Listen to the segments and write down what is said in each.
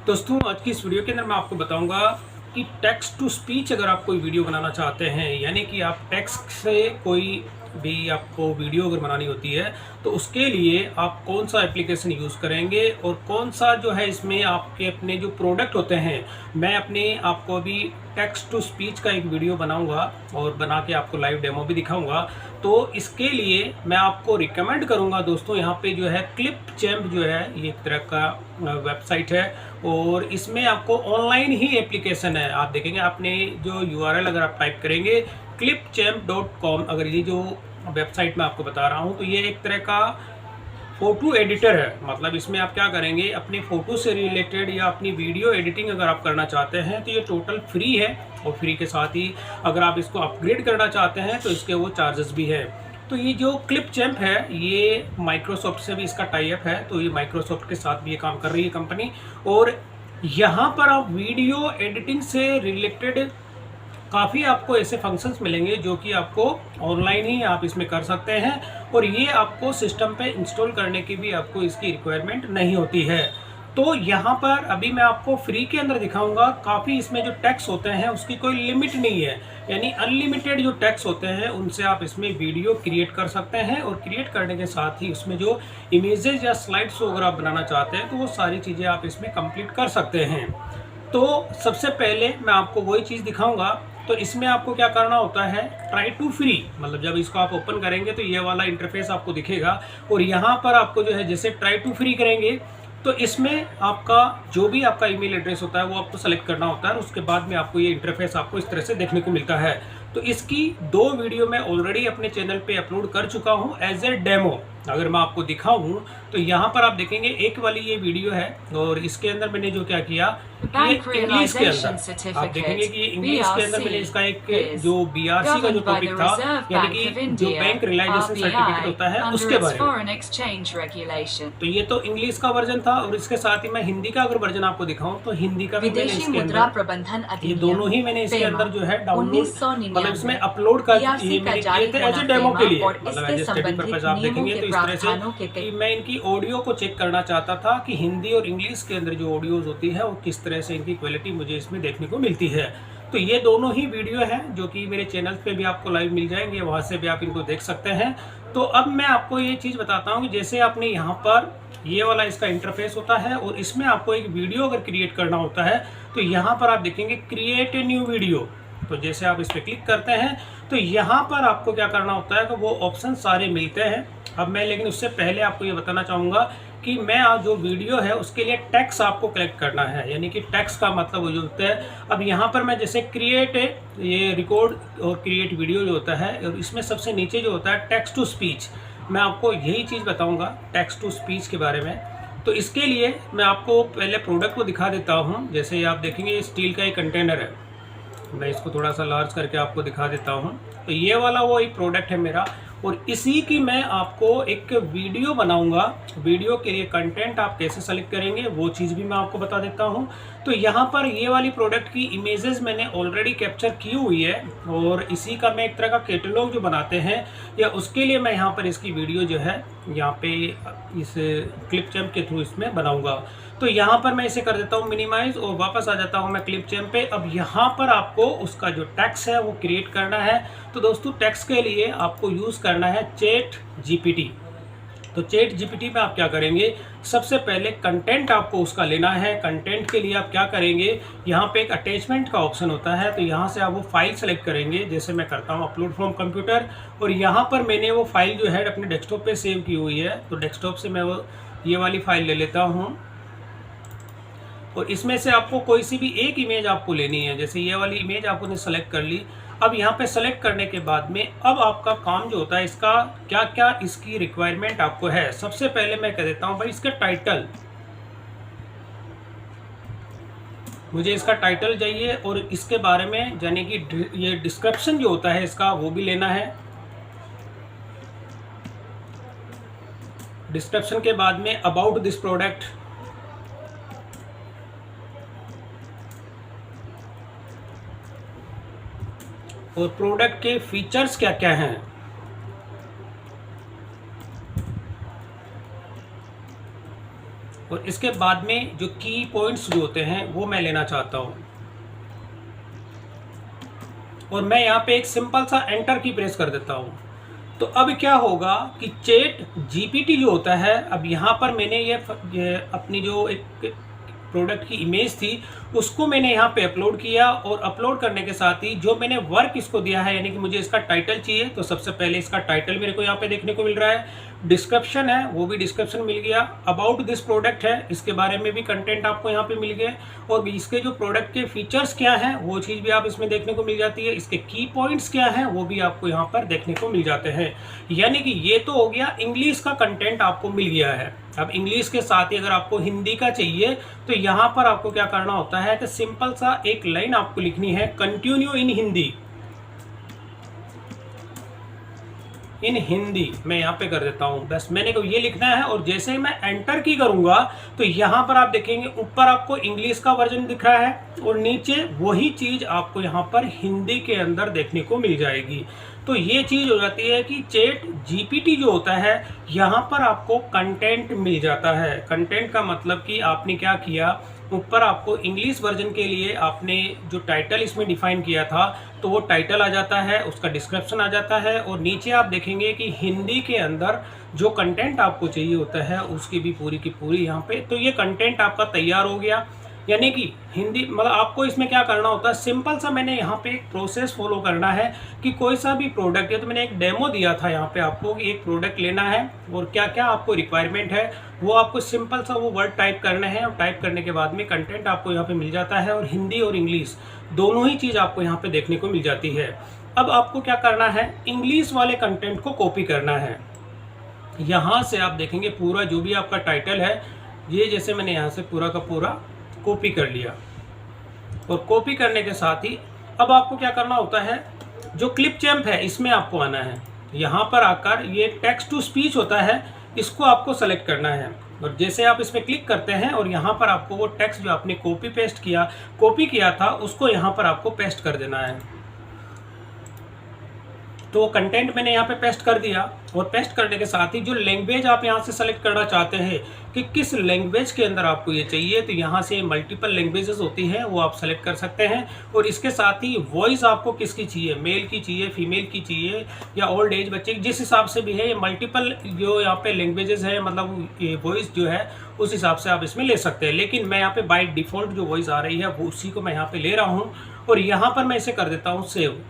दोस्तों आज की इस वीडियो के अंदर मैं आपको बताऊंगा कि टेक्स्ट टू स्पीच अगर आप कोई वीडियो बनाना चाहते हैं, यानी कि आप टेक्स्ट से कोई भी आपको वीडियो अगर बनानी होती है तो उसके लिए आप कौन सा एप्लीकेशन यूज़ करेंगे और कौन सा जो है इसमें आपके अपने जो प्रोडक्ट होते हैं। मैं अपने आपको अभी टेक्स्ट टू स्पीच का एक वीडियो बनाऊंगा और बना के आपको लाइव डेमो भी दिखाऊंगा। तो इसके लिए मैं आपको रिकमेंड करूंगा दोस्तों, यहाँ पे जो है क्लिपचैम्प जो है ये एक तरह का वेबसाइट है और इसमें आपको ऑनलाइन ही एप्लीकेशन है। आप देखेंगे आपने जो URL अगर आप टाइप करेंगे clipchamp.com, अगर ये जो वेबसाइट मैं आपको बता रहा हूँ तो ये एक तरह का फ़ोटो एडिटर है। मतलब इसमें आप क्या करेंगे, अपनी फ़ोटो से रिलेटेड या अपनी वीडियो एडिटिंग अगर आप करना चाहते हैं तो ये टोटल फ्री है और फ्री के साथ ही अगर आप इसको अपग्रेड करना चाहते हैं तो इसके वो चार्जेस भी है। तो ये जो क्लिपचैम्प है ये माइक्रोसॉफ्ट से भी इसका टाई अप है, तो ये माइक्रोसॉफ्ट के साथ भी ये काम कर रही है कंपनी। और यहाँ पर आप वीडियो एडिटिंग से रिलेटेड काफ़ी आपको ऐसे फंक्शंस मिलेंगे जो कि आपको ऑनलाइन ही आप इसमें कर सकते हैं और ये आपको सिस्टम पे इंस्टॉल करने की भी आपको इसकी रिक्वायरमेंट नहीं होती है। तो यहाँ पर अभी मैं आपको फ्री के अंदर दिखाऊंगा। काफ़ी इसमें जो टैक्स होते हैं उसकी कोई लिमिट नहीं है, यानी अनलिमिटेड जो टैक्स होते हैं उनसे आप इसमें वीडियो क्रिएट कर सकते हैं और क्रिएट करने के साथ ही उसमें जो इमेजेस या स्लाइड शो अगर आप बनाना चाहते हैं तो वो सारी चीज़ें आप इसमें कंप्लीट कर सकते हैं। तो सबसे पहले मैं आपको वही चीज़ दिखाऊंगा। तो इसमें आपको क्या करना होता है, ट्राई टू फ्री, मतलब जब इसको आप ओपन करेंगे तो ये वाला इंटरफेस आपको दिखेगा और यहाँ पर आपको जो है जैसे ट्राई टू फ्री करेंगे तो इसमें आपका जो भी आपका ईमेल एड्रेस होता है वो आपको सेलेक्ट करना होता है और उसके बाद में आपको ये इंटरफेस आपको इस तरह से देखने को मिलता है। तो इसकी 2 वीडियो मैं ऑलरेडी अपने चैनल पे अपलोड कर चुका हूँ एज ए डेमो। अगर मैं आपको दिखाऊं तो यहाँ पर आप देखेंगे एक वाली ये वीडियो है और इसके अंदर मैंने जो क्या किया, ये इंग्लिश के अंदर आप देखेंगे कि इंग्लिश के अंदर मैंने इसका एक जो BRC का जो टॉपिक था, यानी कि जो बैंक रियलाइजेशन सर्टिफिकेट होता है उसके बारे में। तो ये तो इंग्लिश का वर्जन था और इसके साथ ही मैं हिंदी का अगर वर्जन आपको दिखाऊं तो हिंदी का भी मैंने इसके अंदर ये दोनों ही मैंने इसके अंदर जो है डाउनलोड मतलब इसमें अपलोड कर ये मैंने किए थे एज ए डेमो के लिए, मतलब एज ए स्टडी पर्पस। आप देखेंगे तो इस तरह से कि मैं इनकी ऑडियो को चेक करना चाहता था कि हिंदी और इंग्लिश के अंदर जो ऑडियोज होती है वो किस तरह से इनकी क्वालिटी मुझे इसमें देखने को मिलती है। तो ये दोनों ही वीडियो हैं जो कि मेरे चैनल पे भी आपको लाइव मिल जाएंगे, वहाँ से भी आप इनको देख सकते हैं। तो अब मैं आपको ये चीज़ बताता हूँ कि जैसे आपने यहाँ पर ये वाला इसका इंटरफेस होता है और इसमें आपको एक वीडियो अगर क्रिएट करना होता है तो यहाँ पर आप देखेंगे क्रिएट ए न्यू वीडियो। तो जैसे आप इस पर क्लिक करते हैं तो यहाँ पर आपको क्या करना होता है कि वो ऑप्शन सारे मिलते हैं। अब मैं लेकिन उससे पहले आपको ये बताना चाहूँगा कि मैं आज जो वीडियो है उसके लिए टैक्स आपको कलेक्ट करना है, यानी कि टैक्स का मतलब वो जो होता है। अब यहाँ पर मैं जैसे क्रिएट ये रिकॉर्ड और क्रिएट वीडियो जो होता है और इसमें सबसे नीचे जो होता है टेक्स्ट टू स्पीच, मैं आपको यही चीज़ बताऊँगा टेक्स्ट टू स्पीच के बारे में। तो इसके लिए मैं आपको पहले प्रोडक्ट को दिखा देता हूँ। जैसे आप देखेंगे स्टील का एक कंटेनर है, मैं इसको थोड़ा सा लार्ज करके आपको दिखा देता हूँ। तो ये वाला वो एक प्रोडक्ट है मेरा और इसी की मैं आपको एक वीडियो बनाऊंगा। वीडियो के लिए कंटेंट आप कैसे सेलेक्ट करेंगे वो चीज़ भी मैं आपको बता देता हूँ। तो यहाँ पर ये वाली प्रोडक्ट की इमेजेस मैंने ऑलरेडी कैप्चर की हुई है और इसी का मैं एक तरह का कैटलॉग जो बनाते हैं या उसके लिए मैं यहाँ पर इसकी वीडियो जो है यहाँ पे इस क्लिपचैम्प के थ्रू इसमें बनाऊंगा। तो यहाँ पर मैं इसे कर देता हूँ मिनिमाइज और वापस आ जाता हूँ मैं क्लिपचैम्प पे। अब यहाँ पर आपको उसका जो टैक्स है वो क्रिएट करना है। तो दोस्तों टैक्स के लिए आपको यूज़ करना है चैट GPT। तो चैट GPT में आप क्या करेंगे, सबसे पहले कंटेंट आपको उसका लेना है। कंटेंट के लिए आप क्या करेंगे, यहाँ पे एक अटैचमेंट का ऑप्शन होता है, तो यहाँ से आप वो फाइल सेलेक्ट करेंगे। जैसे मैं करता हूँ अपलोड फ्रॉम कंप्यूटर और यहाँ पर मैंने वो फाइल जो है अपने डेस्कटॉप पे सेव की हुई है। तो डेस्कटॉप से मैं वो ये वाली फाइल ले लेता हूँ और इसमें से आपको कोई सी भी एक इमेज आपको लेनी है। जैसे ये वाली इमेज आपने सेलेक्ट कर ली। अब यहाँ पे सेलेक्ट करने के बाद में अब आपका काम जो होता है, इसका क्या क्या इसकी रिक्वायरमेंट आपको है। सबसे पहले मैं कह देता हूँ भाई इसका टाइटल, मुझे इसका टाइटल चाहिए और इसके बारे में यानी कि ये डिस्क्रिप्शन जो होता है इसका वो भी लेना है। डिस्क्रिप्शन के बाद में अबाउट दिस प्रोडक्ट, और प्रोडक्ट के फीचर्स क्या क्या हैं। और और इसके बाद में जो की पॉइंट्स जो होते हैं वो मैं लेना चाहता हूँ। और मैं यहाँ पे एक सिंपल सा एंटर की प्रेस कर देता हूँ। तो अब क्या होगा कि चैट जीपीटी जो होता है, अब यहाँ पर मैंने ये अपनी जो एक प्रोडक्ट की इमेज थी उसको मैंने यहाँ पे अपलोड किया, और अपलोड करने के साथ ही जो मैंने वर्क इसको दिया है, यानी कि मुझे इसका टाइटल चाहिए, तो सबसे पहले इसका टाइटल मेरे को यहाँ पे देखने को मिल रहा है। डिस्क्रिप्शन है वो भी डिस्क्रिप्शन मिल गया। अबाउट दिस प्रोडक्ट है, इसके बारे में भी कंटेंट आपको यहाँ पे मिल गया, और इसके जो प्रोडक्ट के फीचर्स क्या हैं वो चीज़ भी आप इसमें देखने को मिल जाती है। इसके की पॉइंट्स क्या हैं वो भी आपको यहाँ पर देखने को मिल जाते हैं। यानी कि ये तो हो गया इंग्लिश का कंटेंट आपको मिल गया है। अब इंग्लिश के साथ ही अगर आपको हिंदी का चाहिए तो यहाँ पर आपको क्या करना होता है कि सिंपल सा एक लाइन आपको लिखनी है, कंटिन्यू इन हिंदी। इन हिंदी मैं यहाँ पे कर देता हूँ, बस मैंने को ये लिखना है। और जैसे ही मैं एंटर की करूँगा तो यहाँ पर आप देखेंगे ऊपर आपको इंग्लिश का वर्जन दिख रहा है, और नीचे वही चीज़ आपको यहाँ पर हिंदी के अंदर देखने को मिल जाएगी। तो ये चीज़ हो जाती है कि चैट जीपीटी जो होता है यहाँ पर आपको कंटेंट मिल जाता है। कंटेंट का मतलब कि आपने क्या किया, ऊपर आपको इंग्लिश वर्जन के लिए आपने जो टाइटल इसमें डिफाइन किया था तो वो टाइटल आ जाता है, उसका डिस्क्रिप्शन आ जाता है, और नीचे आप देखेंगे कि हिंदी के अंदर जो कंटेंट आपको चाहिए होता है उसकी भी पूरी की पूरी यहाँ पे। तो ये कंटेंट आपका तैयार हो गया। यानी कि हिंदी मतलब आपको इसमें क्या करना होता है, सिंपल सा मैंने यहाँ पे एक प्रोसेस फॉलो करना है कि कोई सा भी प्रोडक्ट है, तो मैंने एक डेमो दिया था यहाँ पे आपको कि एक प्रोडक्ट लेना है और क्या क्या आपको रिक्वायरमेंट है, वो आपको सिंपल सा वो वर्ड टाइप करने हैं, और टाइप करने के बाद में कंटेंट आपको यहाँ पे मिल जाता है, और हिंदी और इंग्लिश दोनों ही चीज़ आपको यहाँ पे देखने को मिल जाती है। अब आपको क्या करना है, इंग्लिश वाले कंटेंट को कॉपी करना है। यहाँ से आप देखेंगे पूरा जो भी आपका टाइटल है, ये जैसे मैंने यहाँ से पूरा का पूरा कॉपी कर लिया, और कॉपी करने के साथ ही अब आपको क्या करना होता है, जो क्लिप चैम्प है इसमें आपको आना है। यहाँ पर आकर ये टेक्स्ट टू स्पीच होता है, इसको आपको सेलेक्ट करना है, और जैसे आप इस पर क्लिक करते हैं और यहाँ पर आपको वो टेक्स्ट जो आपने कॉपी किया था उसको यहाँ पर आपको पेस्ट कर देना है। तो कंटेंट मैंने यहाँ पे पेस्ट कर दिया, और पेस्ट करने के साथ ही जो लैंग्वेज आप यहाँ से सेलेक्ट करना चाहते हैं कि किस लैंग्वेज के अंदर आपको ये चाहिए, तो यहाँ से मल्टीपल लैंग्वेजेस होती हैं वो आप सेलेक्ट कर सकते हैं। और इसके साथ ही वॉइस आपको किसकी चाहिए, मेल की चाहिए, फीमेल की चाहिए, या ओल्ड एज बच्चे की, जिस हिसाब से भी है। ये मल्टीपल जो यहाँ पे लैंग्वेजेस है, मतलब ये वॉइस जो है उस हिसाब से आप इसमें ले सकते हैं। लेकिन मैं यहाँ पे बाय डिफ़ॉल्ट जो वॉइस आ रही है वो उसी को मैं यहाँ पे ले रहा हूँ, और यहाँ पर मैं इसे कर देता हूँ सेव।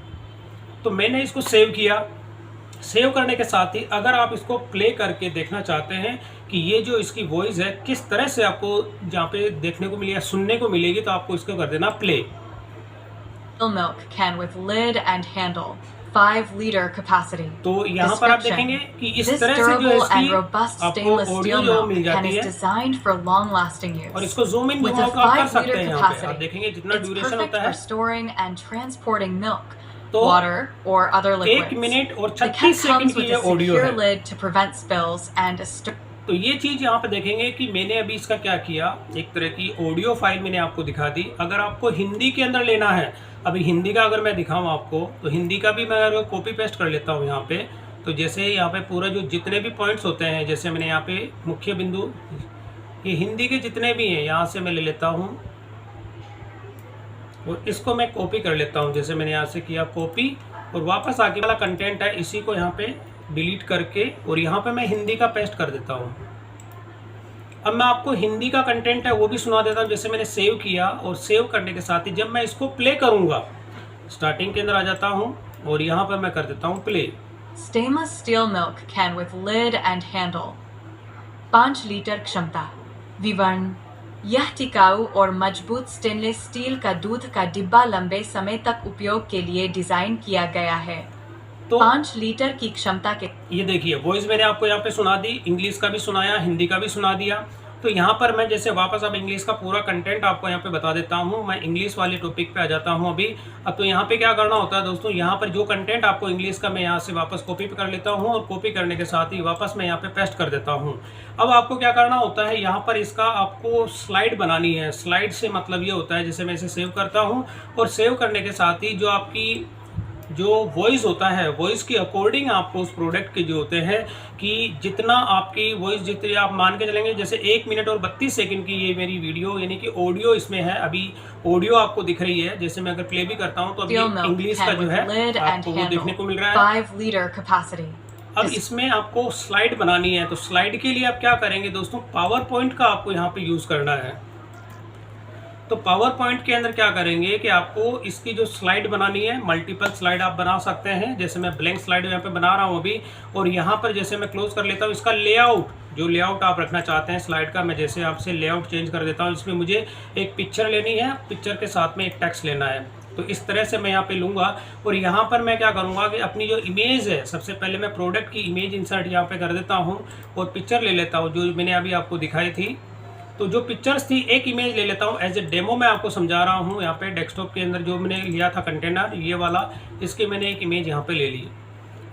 तो मैंने इसको सेव किया। सेव करने के साथ ही अगर आप इसको प्ले करके देखना चाहते हैं कि ये जो इसकी वॉइस है किस तरह से आपको जहाँ पे देखने को मिलेगा, सुनने को मिलेगी, तो आपको इसको कर देना play. Milk can with lid and handle 5 liter capacity. तो यहाँ पर आप देखेंगे कि इस तरह से जो इसकी आपको ऑडियो जो मिल जाती है, designed for long lasting use. और इसको जूम इन जूम आउट कर सकते हैं। यहाँ पे आप देखेंगे जितना ड्यूरेशन होता है, storing and transporting milk, तो water or other liquids. 1 minute और 36 सेकंड की ये ऑडियो है। lid to prevent spills and तो ये चीज़ यहाँ पे देखेंगे कि मैंने अभी इसका क्या किया, एक तरह की ऑडियो फाइल मैंने आपको दिखा दी। अगर आपको हिंदी के अंदर लेना है, अभी हिंदी का अगर मैं दिखाऊँ आपको, तो हिंदी का भी मैं अगर कॉपी पेस्ट कर लेता हूँ यहाँ पे, तो जैसे यहाँ पे पूरा जो जितने भी पॉइंट्स होते हैं, जैसे मैंने यहाँ पे मुख्य बिंदु ये हिंदी के जितने भी हैं यहाँ से मैं ले लेता हूँ, और इसको मैं कॉपी कर लेता हूँ। जैसे मैंने यहाँ से किया कॉपी, और वापस आगे वाला कंटेंट है इसी को यहाँ पे डिलीट करके, और यहाँ पे मैं हिंदी का पेस्ट कर देता हूँ। अब मैं आपको हिंदी का कंटेंट है वो भी सुना देता हूँ। जैसे मैंने सेव किया, और सेव करने के साथ ही जब मैं इसको प्ले करूँगा, स्टार्टिंग के अंदर आ जाता हूँ, और यहाँ पर मैं कर देता हूँ play. Stainless steel milk can with lid and handle 5 litre क्षमता, विवरण। यह टिकाऊ और मजबूत स्टेनलेस स्टील का दूध का डिब्बा लंबे समय तक उपयोग के लिए डिजाइन किया गया है। तो 5 लीटर की क्षमता के, ये देखिए वॉइस मैंने आपको यहाँ पे सुना दी, इंग्लिश का भी सुनाया, हिंदी का भी सुना दिया। तो यहाँ पर मैं जैसे वापस अब इंग्लिश का पूरा कंटेंट आपको यहाँ पे बता देता हूँ। मैं इंग्लिश वाले टॉपिक पे आ जाता हूँ अभी। अब तो यहाँ पे क्या करना होता है दोस्तों, यहाँ पर जो कंटेंट आपको इंग्लिश का मैं यहाँ से वापस कॉपी कर लेता हूँ, और कॉपी करने के साथ ही वापस मैं यहाँ पे पेस्ट कर देता हूँ। अब आपको क्या करना होता है, यहाँ पर इसका आपको स्लाइड बनानी है। स्लाइड से मतलब ये होता है, जैसे मैं इसे सेव करता हूँ, और सेव करने के साथ ही जो आपकी जो वॉइस होता है, वॉइस के अकॉर्डिंग आपको उस प्रोडक्ट के जो होते हैं कि जितना आपकी वॉइस, जितनी आप मान के चलेंगे, जैसे 1 मिनट और 32 सेकंड की ये मेरी वीडियो यानी कि ऑडियो इसमें है, अभी ऑडियो आपको दिख रही है, जैसे मैं अगर प्ले भी करता हूँ तो अभी इंग्लिश का जो है आपको वो देखने को मिल रहा है। 5 liter capacity. अब इसमें आपको स्लाइड बनानी है, तो स्लाइड के लिए आप क्या करेंगे दोस्तों, पावर पॉइंट का आपको यहाँ पे यूज़ करना है। तो पावर पॉइंट के अंदर क्या करेंगे कि आपको इसकी जो स्लाइड बनानी है, मल्टीपल स्लाइड आप बना सकते हैं। जैसे मैं ब्लैंक स्लाइड यहाँ पे बना रहा हूँ अभी, और यहाँ पर जैसे मैं क्लोज कर लेता हूँ, इसका लेआउट, जो लेआउट आप रखना चाहते हैं स्लाइड का, मैं जैसे आपसे लेआउट चेंज कर देता हूँ। इसमें मुझे एक पिक्चर लेनी है, पिक्चर के साथ में एक टेक्स्ट लेना है, तो इस तरह से मैं यहाँ पे लूँगा। और यहाँ पर मैं क्या करूँगा कि अपनी जो इमेज है, सबसे पहले मैं प्रोडक्ट की इमेज इंसर्ट यहाँ पे कर देता हूँ और पिक्चर ले लेता हूँ जो मैंने अभी आपको दिखाई थी। तो जो पिक्चर्स थी, एक इमेज ले लेता हूँ, एज ए डेमो मैं आपको समझा रहा हूँ। यहाँ पे डेस्कटॉप के अंदर जो मैंने लिया था कंटेनर, ये वाला, इसके मैंने एक इमेज यहाँ पे ले ली।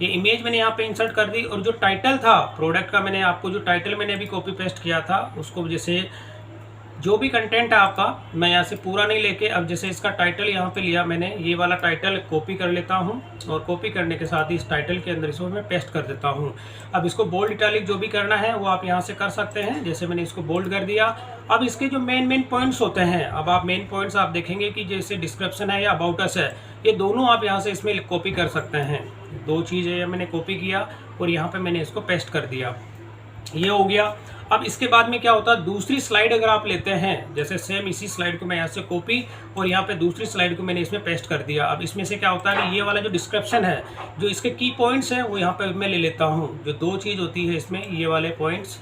ये इमेज मैंने यहाँ पे इंसर्ट कर दी, और जो टाइटल था प्रोडक्ट का, मैंने आपको जो टाइटल मैंने अभी कॉपी पेस्ट किया था, उसको जैसे जो भी कंटेंट है आपका, मैं यहाँ से पूरा नहीं लेके, अब जैसे इसका टाइटल यहाँ पे लिया मैंने, ये वाला टाइटल कॉपी कर लेता हूँ, और कॉपी करने के साथ ही इस टाइटल के अंदर इसको मैं पेस्ट कर देता हूँ। अब इसको बोल्ड, इटैलिक जो भी करना है वो आप यहाँ से कर सकते हैं। जैसे मैंने इसको बोल्ड कर दिया। अब इसके जो मेन पॉइंट्स होते हैं, अब आप मेन पॉइंट्स आप देखेंगे कि जैसे डिस्क्रिप्शन है या अबाउट अस है, ये दोनों आप यहाँ से इसमें कॉपी कर सकते हैं। 2 चीज़ें मैंने कॉपी किया और यहाँ पर मैंने इसको पेस्ट कर दिया, ये हो गया। अब इसके बाद में क्या होता है, दूसरी स्लाइड अगर आप लेते हैं, जैसे सेम इसी स्लाइड को मैं यहाँ से कॉपी और यहाँ पे दूसरी स्लाइड को मैंने इसमें पेस्ट कर दिया। अब इसमें से क्या होता है कि ये वाला जो डिस्क्रिप्शन है, जो इसके की पॉइंट्स हैं, वो यहाँ पे मैं ले लेता हूँ। जो 2 चीज़ होती है इसमें, ये वाले पॉइंट्स,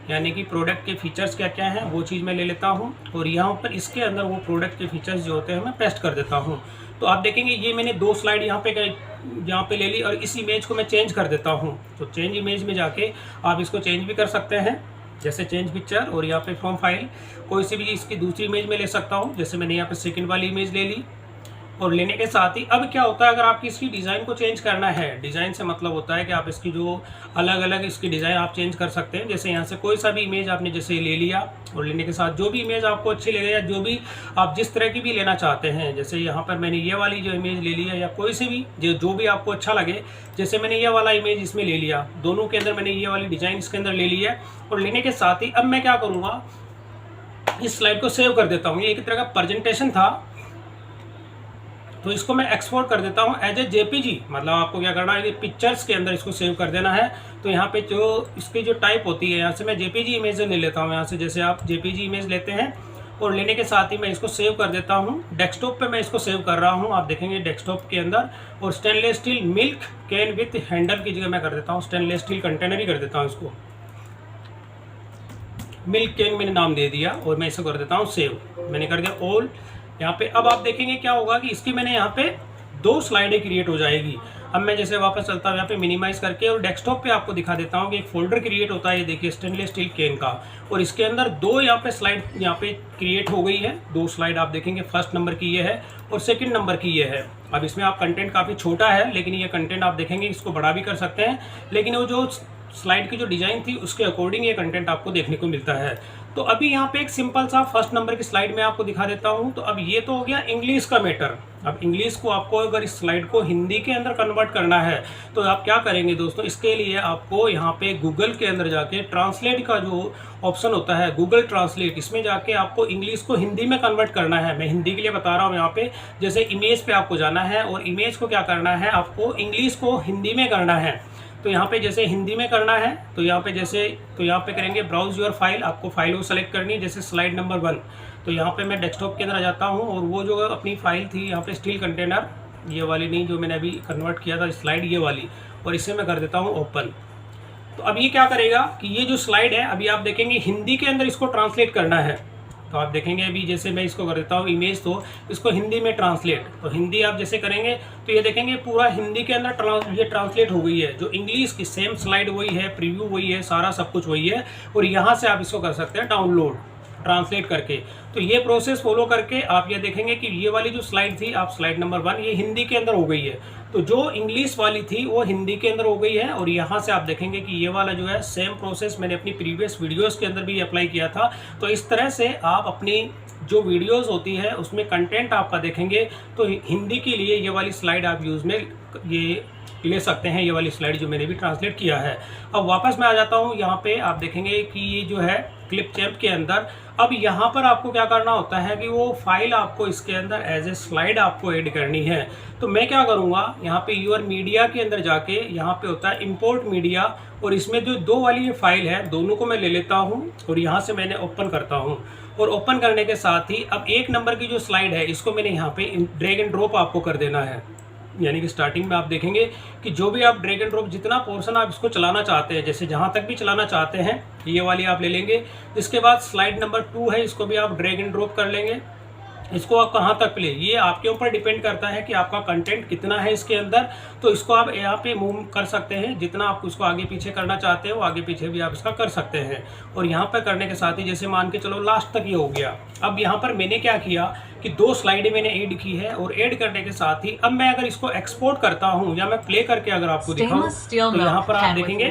यानी कि प्रोडक्ट के फीचर्स क्या क्या हैं, वो चीज़ मैं ले लेता हूँ, और यहाँ पर इसके अंदर वो प्रोडक्ट के फीचर्स जो होते हैं मैं पेस्ट कर देता हूँ। तो आप देखेंगे ये मैंने 2 स्लाइड यहाँ पे ले ली, और इस इमेज को मैं चेंज कर देता हूँ। तो चेंज इमेज में जाके आप इसको चेंज भी कर सकते हैं, जैसे चेंज पिक्चर, और यहाँ पे फ्रॉम फाइल कोई सी भी इसकी दूसरी इमेज में ले सकता हूँ। जैसे मैंने यहाँ पे सेकंड वाली इमेज ले ली, और लेने के साथ ही अब क्या होता है, अगर आपकी इसकी डिज़ाइन को चेंज करना है, डिज़ाइन से मतलब होता है कि आप इसकी जो अलग अलग इसकी डिज़ाइन आप चेंज कर सकते हैं। जैसे यहाँ से कोई सा भी इमेज आपने जैसे ले लिया, और लेने के साथ जो भी इमेज आपको अच्छी लगे, या जो भी आप जिस तरह की भी लेना चाहते हैं, जैसे यहाँ पर मैंने ये वाली जो इमेज ले लिया, या कोई सी भी जो भी आपको अच्छा लगे, जैसे मैंने ये वाला इमेज इसमें ले लिया, दोनों के अंदर मैंने ये वाली डिज़ाइन इसके अंदर ले ली है। और लेने के साथ ही अब मैं क्या करूँगा, इस स्लाइड को सेव कर देता हूँ। ये एक तरह का प्रेजेंटेशन था, तो इसको मैं एक्सपोर्ट कर देता हूँ एज ए जेपीजी। मतलब आपको क्या करना है, पिक्चर्स के अंदर इसको सेव कर देना है। तो यहाँ पे जो इसकी जो टाइप होती है, यहाँ से मैं जेपीजी इमेज ले लेता हूँ। यहाँ से जैसे आप जेपीजी इमेज लेते हैं, और लेने के साथ ही मैं इसको सेव कर देता हूँ। डेस्कटॉप पे मैं इसको सेव कर रहा हूँ, आप देखेंगे डेस्कटॉप के अंदर। और stainless steel milk can with handle की जगह मैं कर देता हूँ स्टेनलेस स्टील कंटेनर ही कर देता हूँ। इसको मिल्क कैन मैंने नाम दे दिया, और मैं इसे कर देता हूँ सेव। मैंने कर दिया ऑल यहाँ पे। अब आप देखेंगे क्या होगा कि इसकी मैंने यहाँ पे 2 स्लाइडें क्रिएट हो जाएगी। अब मैं जैसे वापस चलता हूँ यहाँ पे मिनिमाइज करके, और डेस्कटॉप पे आपको दिखा देता हूँ कि एक फोल्डर क्रिएट होता है, ये देखिए स्टेनलेस स्टील कैन का, और इसके अंदर 2 यहाँ पे स्लाइड यहाँ पे क्रिएट हो गई है। 2 स्लाइड आप देखेंगे, फर्स्ट नंबर की ये है और सेकंड नंबर की ये है। अब इसमें आप कंटेंट काफ़ी छोटा है, लेकिन ये कंटेंट आप देखेंगे इसको बड़ा भी कर सकते हैं, लेकिन वो जो स्लाइड की जो डिज़ाइन थी उसके अकॉर्डिंग ये कंटेंट आपको देखने को मिलता है। तो अभी यहाँ पे एक सिंपल सा फर्स्ट नंबर की स्लाइड में आपको दिखा देता हूँ। तो अब ये तो हो गया इंग्लिश का मैटर। अब इंग्लिश को आपको अगर इस स्लाइड को हिंदी के अंदर कन्वर्ट करना है, तो आप क्या करेंगे दोस्तों, इसके लिए आपको यहाँ पे गूगल के अंदर जाके ट्रांसलेट का जो ऑप्शन होता है, गूगल ट्रांसलेट, इसमें जाके आपको इंग्लिश को हिंदी में कन्वर्ट करना है। मैं हिंदी के लिए बता रहा हूँ यहाँ पे। जैसे इमेज पे आपको जाना है, और इमेज को क्या करना है, आपको इंग्लिश को हिंदी में करना है। तो यहाँ पे जैसे हिंदी में करना है, तो यहाँ पे करेंगे ब्राउज योर फाइल। आपको फाइल को सेलेक्ट करनी है, जैसे स्लाइड नंबर 1। तो यहाँ पे मैं डेस्कटॉप के अंदर आ जाता हूँ, और वो जो अपनी फाइल थी यहाँ पे स्टील कंटेनर, ये वाली नहीं जो मैंने अभी कन्वर्ट किया था स्लाइड, ये वाली, और इसे मैं कर देता हूँ ओपन। तो अब ये क्या करेगा कि ये जो स्लाइड है, अभी आप देखेंगे हिंदी के अंदर इसको ट्रांसलेट करना है। तो आप देखेंगे अभी जैसे मैं इसको कर देता हूँ इमेज, तो इसको हिंदी में ट्रांसलेट। तो हिंदी आप जैसे करेंगे तो ये देखेंगे पूरा हिंदी के अंदर ये ट्रांसलेट हो गई है। जो इंग्लिश की सेम स्लाइड वही है, प्रीव्यू वही है, सारा सब कुछ वही है। और यहाँ से आप इसको कर सकते हैं डाउनलोड ट्रांसलेट करके। तो ये प्रोसेस फॉलो करके आप ये देखेंगे कि ये वाली जो स्लाइड थी, आप स्लाइड नंबर 1, ये हिंदी के अंदर हो गई है। तो जो इंग्लिश वाली थी वो हिंदी के अंदर हो गई है। और यहाँ से आप देखेंगे कि ये वाला जो है सेम प्रोसेस मैंने अपनी प्रीवियस वीडियोस के अंदर भी अप्लाई किया था। तो इस तरह से आप अपनी जो वीडियोस होती है उसमें कंटेंट आपका देखेंगे तो हिंदी के लिए ये वाली स्लाइड आप यूज़ में ये ले सकते हैं, ये वाली स्लाइड जो मैंने भी ट्रांसलेट किया है। अब वापस मैं आ जाता हूँ, यहाँ पे आप देखेंगे कि ये जो है क्लिपचैम्प के अंदर, अब यहाँ पर आपको क्या करना होता है कि वो फाइल आपको इसके अंदर एज ए स्लाइड आपको ऐड करनी है। तो मैं क्या करूँगा, यहाँ पे यूर मीडिया के अंदर जाके यहाँ पे होता है इंपोर्ट मीडिया, और इसमें जो दो वाली ये फाइल है दोनों को मैं ले लेता हूँ और यहाँ से मैंने ओपन करता हूँ। और ओपन करने के साथ ही अब 1 नंबर की जो स्लाइड है इसको मैंने यहाँ पे ड्रैग एंड ड्रॉप आपको कर देना है। यानी कि स्टार्टिंग में आप देखेंगे कि जो भी आप ड्रैग एंड ड्रॉप जितना पोर्शन आप इसको चलाना चाहते हैं, जैसे जहाँ तक भी चलाना चाहते हैं ये वाली आप ले लेंगे। इसके बाद स्लाइड नंबर 2 है, इसको भी आप ड्रैग एंड ड्रॉप कर लेंगे। इसको आप कहाँ तक प्ले, ये आपके ऊपर डिपेंड करता है कि आपका कंटेंट कितना है इसके अंदर। तो इसको आप यहाँ पे मूव कर सकते हैं, जितना आप उसको आगे पीछे करना चाहते हो आगे पीछे भी आप इसका कर सकते हैं। और यहाँ पर करने के साथ ही जैसे मान के चलो लास्ट तक ये हो गया। अब यहाँ पर मैंने क्या किया कि 2 स्लाइडें मैंने ऐड की है, और ऐड करने के साथ ही अब मैं अगर इसको एक्सपोर्ट करता हूँ या मैं प्ले करके अगर आपको दिखाऊँ तो यहाँ पर आप देखेंगे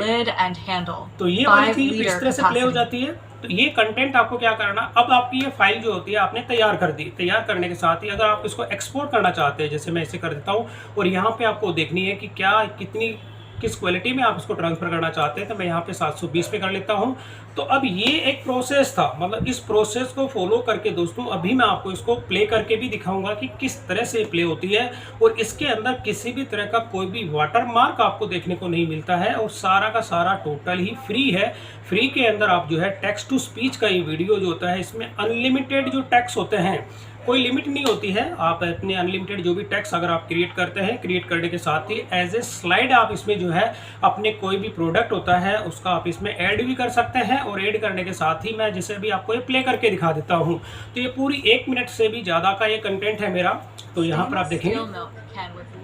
तो ये वाली चीज इस तरह से प्ले हो जाती है। तो ये कंटेंट आपको क्या करना, अब आपकी ये फाइल जो होती है आपने तैयार कर दी। तैयार करने के साथ ही अगर आप इसको एक्सपोर्ट करना चाहते हैं, जैसे मैं इसे कर देता हूँ, और यहाँ पे आपको देखनी है कि क्या कितनी किस क्वालिटी में आप इसको ट्रांसफ़र करना चाहते हैं, तो मैं यहाँ पे 720 पे कर लेता हूँ। तो अब ये एक प्रोसेस था, मतलब इस प्रोसेस को फॉलो करके दोस्तों अभी मैं आपको इसको प्ले करके भी दिखाऊंगा कि किस तरह से प्ले होती है। और इसके अंदर किसी भी तरह का कोई भी वाटरमार्क आपको देखने को नहीं मिलता है, और सारा का सारा टोटल ही फ्री है। फ्री के अंदर आप जो है टेक्स्ट टू स्पीच का ये वीडियो जो होता है इसमें अनलिमिटेड जो टेक्स्ट होते हैं, कोई लिमिट नहीं होती है। आप अपने अनलिमिटेड जो भी टेक्स्ट अगर आप क्रिएट करते हैं, क्रिएट करने के साथ ही एज ए स्लाइड आप इसमें जो है अपने कोई भी प्रोडक्ट होता है उसका आप इसमें ऐड भी कर सकते हैं। और ऐड करने के साथ ही मैं जैसे भी आपको ये प्ले करके दिखा देता हूँ, तो ये पूरी 1 मिनट से भी ज़्यादा का ये कंटेंट है मेरा। तो यहाँ पर आप देखेंगे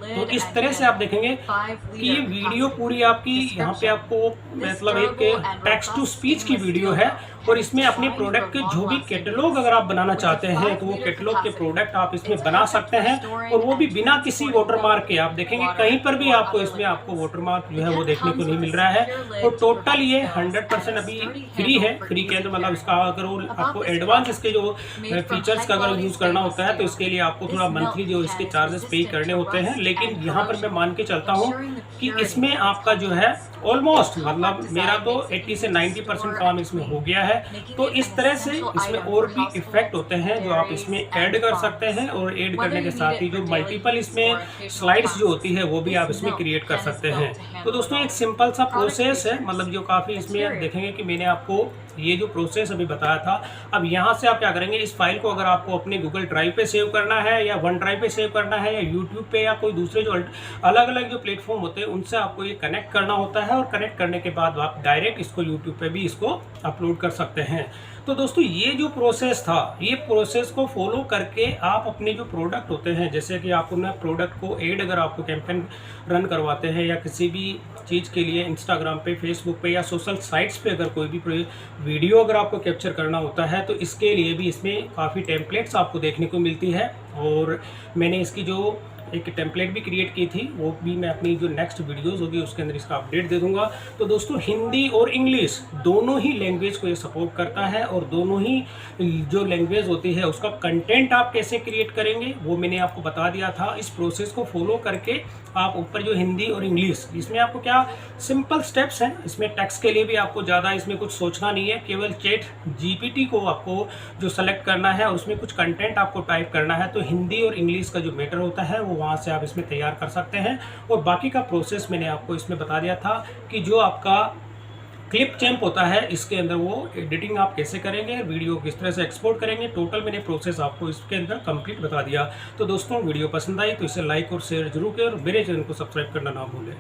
तो इस तरह से आप देखेंगे कि ये वीडियो पूरी आपकी यहाँ पे आपको मतलब एक टेक्स्ट टू स्पीच की वीडियो है। और इसमें अपने प्रोडक्ट के जो भी कैटलॉग अगर आप बनाना चाहते हैं तो वो कैटलॉग के प्रोडक्ट आप इसमें बना सकते हैं, और वो भी बिना किसी वाटरमार्क के। आप देखेंगे कहीं पर भी आपको इसमें आपको वाटरमार्क जो है वो देखने को नहीं मिल रहा है। और टोटल ये 100% अभी फ्री है। फ्री के अंदर मतलब इसका अगर वो आपको एडवांस इसके जो फीचर्स का अगर यूज़ करना होता है तो इसके लिए आपको थोड़ा मंथली जो इसके चार्जेस पे करने होते हैं। लेकिन यहाँ पर मैं मान के चलता हूँ कि इसमें आपका जो है ऑलमोस्ट मतलब मेरा तो 80 से 90% काम इसमें हो गया है। तो इस तरह से इसमें और भी इफेक्ट होते हैं जो आप इसमें ऐड कर सकते हैं, और ऐड करने के साथ ही जो मल्टीपल इसमें स्लाइड्स जो होती है वो भी आप इसमें क्रिएट कर सकते हैं। तो दोस्तों एक सिंपल सा प्रोसेस है, मतलब जो काफ़ी इसमें देखेंगे कि मैंने आपको ये जो प्रोसेस अभी बताया था। अब यहाँ से आप क्या करेंगे, इस फाइल को अगर आपको अपने गूगल ड्राइव पे सेव करना है या वन ड्राइव पे सेव करना है या यूट्यूब पे या कोई दूसरे जो अलग अलग जो प्लेटफॉर्म होते हैं उनसे आपको ये कनेक्ट करना होता है, और कनेक्ट करने के बाद आप डायरेक्ट इसको यूट्यूब पे भी इसको अपलोड कर सकते हैं। तो दोस्तों ये जो प्रोसेस था, ये प्रोसेस को फॉलो करके आप अपने जो प्रोडक्ट होते हैं, जैसे कि आप उन प्रोडक्ट को ऐड अगर आपको कैंपेन रन करवाते हैं या किसी भी चीज़ के लिए इंस्टाग्राम पे, फेसबुक पे या सोशल साइट्स पे अगर कोई भी वीडियो अगर आपको कैप्चर करना होता है तो इसके लिए भी इसमें काफ़ी टेम्पलेट्स आपको देखने को मिलती है। और मैंने इसकी जो एक टेम्पलेट भी क्रिएट की थी, वो भी मैं अपनी जो नेक्स्ट वीडियोस होगी उसके अंदर इसका अपडेट दे दूंगा। तो दोस्तों हिंदी और इंग्लिश दोनों ही लैंग्वेज को ये सपोर्ट करता है, और दोनों ही जो लैंग्वेज होती है उसका कंटेंट आप कैसे क्रिएट करेंगे वो मैंने आपको बता दिया था। इस प्रोसेस को फॉलो करके आप ऊपर जो हिंदी और इंग्लिश, इसमें आपको क्या सिंपल स्टेप्स हैं। इसमें टेक्स्ट के लिए भी आपको ज़्यादा इसमें कुछ सोचना नहीं है, केवल चैट जीपीटी को आपको जो सेलेक्ट करना है उसमें कुछ कंटेंट आपको टाइप करना है। तो हिंदी और इंग्लिश का जो मैटर होता है वो वहाँ से आप इसमें तैयार कर सकते हैं। और बाकी का प्रोसेस मैंने आपको इसमें बता दिया था कि जो आपका क्लिपचैम्प होता है इसके अंदर वो एडिटिंग आप कैसे करेंगे, वीडियो किस तरह से एक्सपोर्ट करेंगे, टोटल मैंने प्रोसेस आपको इसके अंदर कंप्लीट बता दिया। तो दोस्तों वीडियो पसंद आई तो इसे लाइक और शेयर जरूर करें, और मेरे चैनल को सब्सक्राइब करना ना भूलें।